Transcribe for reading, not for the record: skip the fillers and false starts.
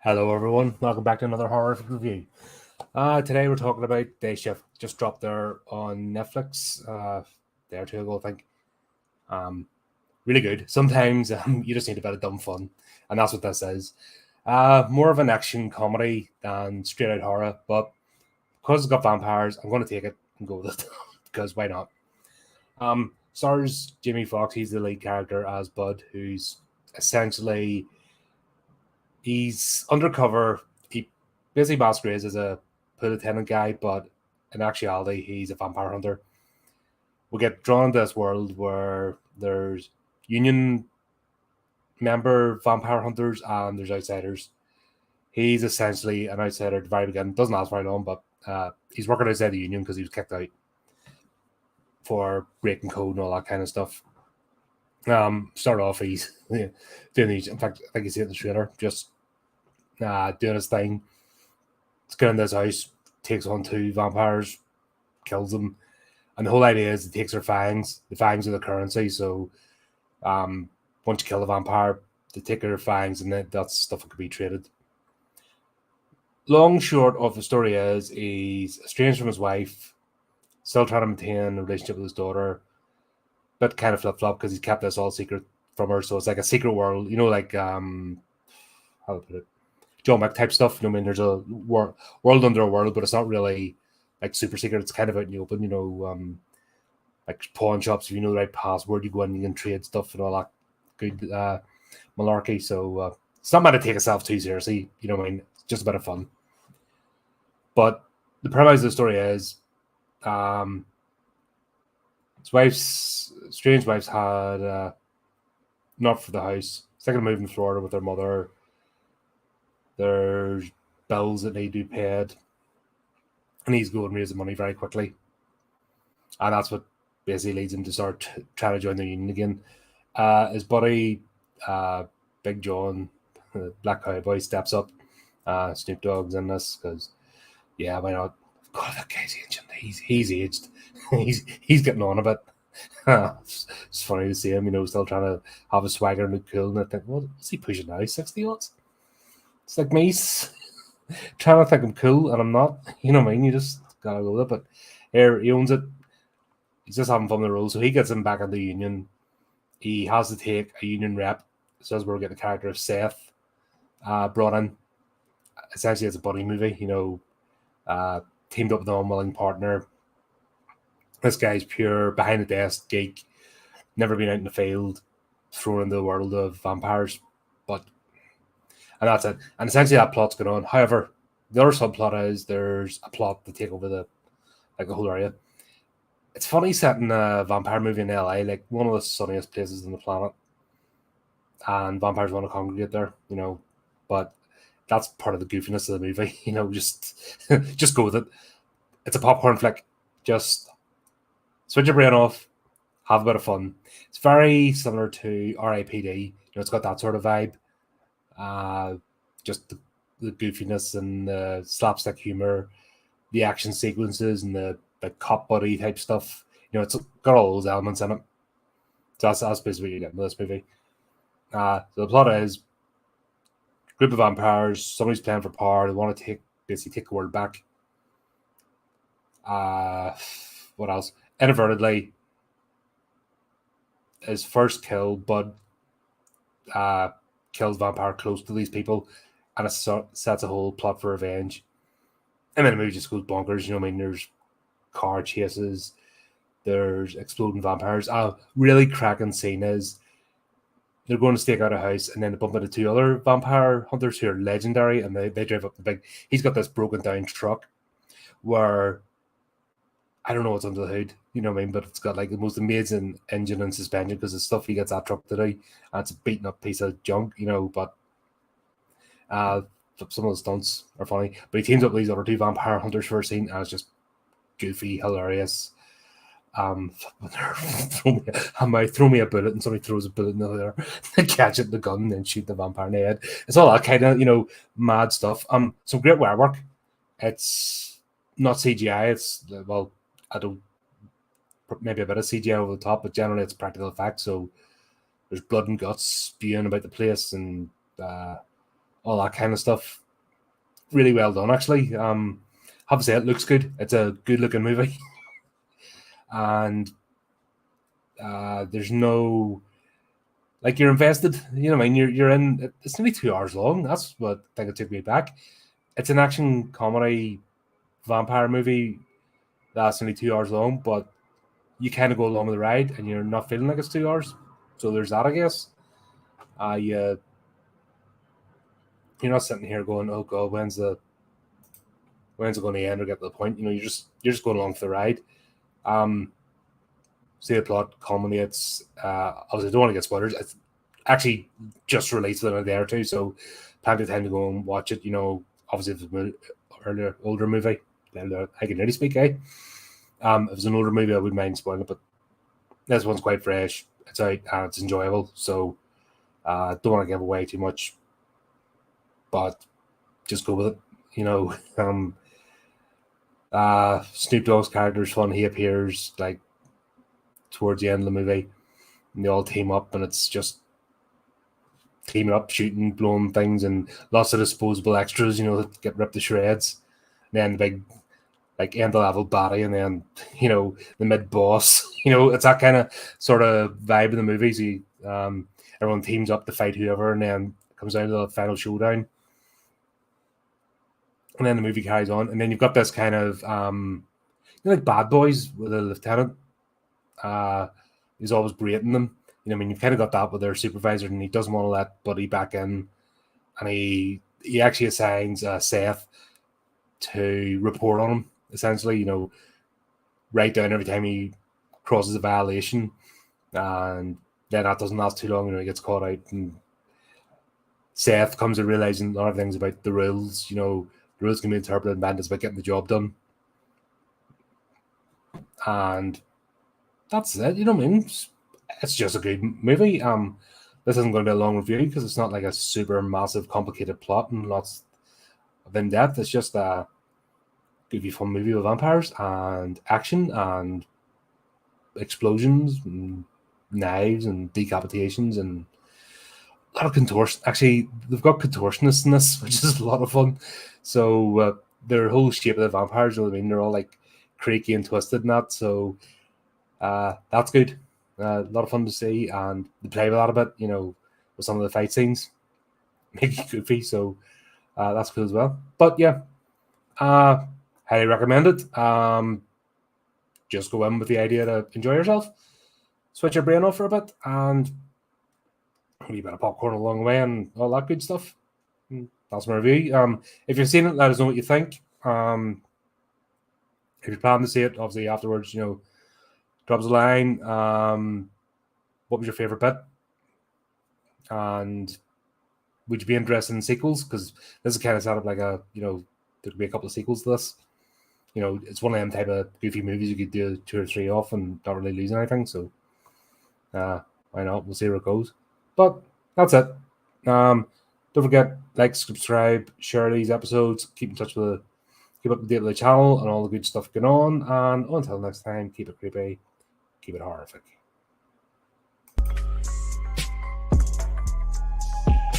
Hello, everyone. Welcome back to another horrific review. Today we're talking about Day Shift. Just dropped there on Netflix a day or two ago, I think. Really good. Sometimes you just need a bit of dumb fun, and that's what this is. More of an action comedy than straight out horror, but because it's got vampires, I'm going to take it and go with it because why not? Stars Jimmy Fox. He's the lead character as Bud, who's essentially he's undercover. He basically masquerades as a pool attendant guy, but in actuality, he's a vampire hunter. We get drawn into this world where there's union member vampire hunters and there's outsiders. He's essentially an outsider at the very beginning. Doesn't last very long, but he's working outside the union because he was kicked out for breaking code and all that kind of stuff. Start off, he's doing these. In fact, I think he's in the trailer, just doing his thing. Let's get into this house, takes on two vampires, kills them. And the whole idea is he takes their fangs. The fangs are the currency. So once you kill a vampire, they take their fangs and that's stuff that could be traded. Long short of the story is he's estranged from his wife, still trying to maintain a relationship with his daughter, but kind of flip-flop because he's kept this all secret from her. So it's like a secret world, like how to put it, John Wick type stuff. I mean, there's a world under a world, but it's not really like super secret. It's kind of out in the open, like pawn shops. If you know the right password, you go in and you can trade stuff and all that good malarkey. So it's not meant to take itself too seriously. You know what I mean? It's just a bit of fun. But the premise of the story is his strange wife's had not for the house. Second to move in Florida with their mother. There's bills that need to be paid. And he's going raising money very quickly. And that's what basically leads him to start trying to join the union again. His buddy, Big John, the Black Cowboy, steps up. Snoop Dogg's in this because, yeah, why not? God, that guy's ancient. He's aged. he's getting on a bit. It's funny to see him, still trying to have a swagger and look cool. And I think, what's he pushing now? 60 odds? It's like me trying to think I'm cool and I'm not. You know what I mean? You just gotta go with it. But here, he owns it. He's just having fun with the rules. So he gets him back in the union. He has to take a union rep. So as we're getting the character of Seth brought in. Essentially, it's a buddy movie, teamed up with an unwilling partner. This guy's pure behind the desk geek, never been out in the field, thrown into the world of vampires. And that's it. And essentially that plot's going on. However, the other subplot is there's a plot to take over the whole area. It's funny setting a vampire movie in LA, like one of the sunniest places on the planet. And vampires want to congregate there, but that's part of the goofiness of the movie, just go with it. It's a popcorn flick. Just switch your brain off, have a bit of fun. It's very similar to R.I.P.D. It's got that sort of vibe. Just the goofiness and the slapstick humor, the action sequences and the cop buddy type stuff. It's got all those elements in it. So that's basically what you get in this movie. So the plot is group of vampires, somebody's playing for power, they want to basically take the world back. What else? Inadvertently, his first kill, Bud kills vampire close to these people, and it sets a whole plot for revenge. And then the movie just goes bonkers. There's car chases, there's exploding vampires. Really cracking scene is they're going to stake out a house and then they bump into two other vampire hunters who are legendary, and they drive up he's got this broken down truck where I don't know what's under the hood, but it's got the most amazing engine and suspension because the stuff he gets that truck to do, and it's a beaten up piece of junk, but some of the stunts are funny. But he teams up with these other two vampire hunters for a scene, and it's just goofy, hilarious. Throw me a bullet and somebody throws a bullet in the air, they catch it in the gun and then shoot the vampire in the head. It's all that kind of mad stuff. Some great wire work. It's not CGI. It's I don't, maybe a bit of CGI over the top, but generally it's practical effects. So there's blood and guts spewing about the place, and all that kind of stuff. Really well done, actually. Have to say, it looks good. It's a good looking movie. And there's no, like, you're invested, you know what I mean? You're in, it's nearly 2 hours long. That's what I think it took me back. It's an action comedy vampire movie that's only 2 hours long, but you kind of go along with the ride and you're not feeling like it's 2 hours. So there's that, I guess. You're not sitting here going, "Oh God, when's it going to end or get to the point?" You know, you're just going along for the ride. See, the plot culminates. Obviously, I don't want to get spoilers. It's actually just released within a day or two, so plenty of time to go and watch it. You know, obviously, if it's an earlier, older movie, I can really speak, eh? If it's an older movie, I wouldn't mind spoiling it, but this one's quite fresh. It's out and it's enjoyable, so don't want to give away too much, but just go with it. You know, Snoop Dogg's character is fun. He appears like towards the end of the movie, and they all team up, and it's just teaming up, shooting, blowing things, and lots of disposable extras, you know, that get ripped to shreds. And then the big, like, end of level baddie, and then, you know, the mid boss. You know, it's that kind of sort of vibe in the movies. Everyone teams up to fight whoever, and then it comes down to the final showdown. And then the movie carries on, and then you've got this kind of, like Bad Boys with a lieutenant. He's always berating them. You know, I mean, you've kind of got that with their supervisor, and he doesn't want to let Buddy back in, and he actually assigns Seth to report on him, essentially. You know, write down every time he crosses a violation, and then that doesn't last too long. You know, he gets caught out, and Seth comes to realizing a lot of things about the rules. You know, the rules can be interpreted and bent. It's about getting the job done, and that's it. You know what I mean? It's just a good movie. This isn't going to be a long review because it's not like a super massive, complicated plot and lots of in depth. It's just a goofy, fun movie with vampires and action and explosions and knives and decapitations and a lot of contortion. Actually, they've got contortionists in this, which is a lot of fun. So their whole shape of the vampires, you know what I mean? They're all like creaky and twisted and that. So that's good. A lot of fun to see, and they play with that a bit, you know, with some of the fight scenes. Make it goofy, so that's cool as well. But yeah, highly recommend it. Just go in with the idea to enjoy yourself, switch your brain off for a bit, and a wee bit of popcorn along the way, and all that good stuff. That's my review. If you've seen it, let us know what you think. If you're planning to see it, obviously afterwards, you know, drop us a line. What was your favorite bit? And would you be interested in sequels? Because this is kind of set up like a, you know, there could be a couple of sequels to this. You know, it's one of them type of goofy movies you could do 2 or 3 off and not really lose anything. So why not? We'll see where it goes. But that's it. Don't forget, like, subscribe, share these episodes, keep in touch with keep up to date with the channel and all the good stuff going on. And until next time, keep it creepy, keep it horrific.